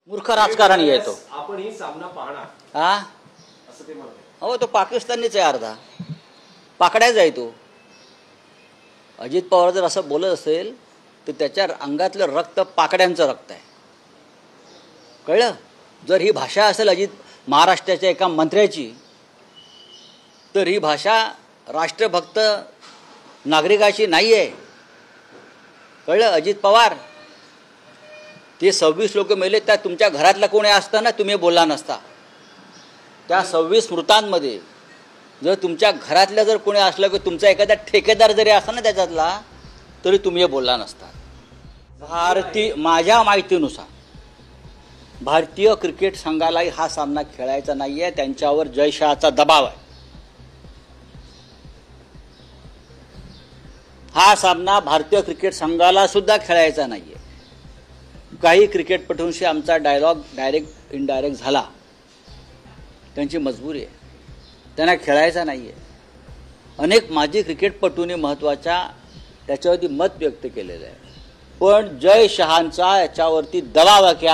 मूर्ख राजकारणी आहे तो. आपण ही सामना पाहणार हा असं ते म्हणतात. हो, तो पाकिस्तानीच आहे, अर्धा पाकड्याच आहे तो. अजित पवार जर असं बोलत असेल तर त्याच्या अंगातलं रक्त पाकड्यांचं रक्त आहे. कळलं? जर ही भाषा असेल अजित महाराष्ट्राच्या एका मंत्र्याची, तर ही भाषा राष्ट्रभक्त नागरिकाची नाही आहे. कळलं? अजित पवार, ते 26 लोक मेले, त्या तुमच्या घरातला कोणी असताना तुम्ही बोलला नसता. त्या 26 मृतांमध्ये जर तुमच्या घरातल्या जर कोणी असलं की तुमचा एखादा ठेकेदार जरी असता ना त्याच्यातला, तरी तुम्ही बोलला नसता. माझ्या माहितीनुसार भारतीय क्रिकेट संघालाही हा सामना खेळायचा नाही आहे. त्यांच्यावर जयशहाचा दबाव आहे. हा सामना भारतीय क्रिकेट संघाला सुद्धा खेळायचा नाही आहे. काही क्रिकेटपटूंशी आमचा डायलॉग डायरेक्ट इनडायरेक्ट झाला, त्यांची मजबुरी आहे, त्यांना खेळायचा नाही आहे. अनेक माजी क्रिकेटपटूंनी महत्त्वाच्या त्याच्यावरती मत व्यक्त केलेलं आहे. पण जय शहांचा याच्यावरती दबाव आहे की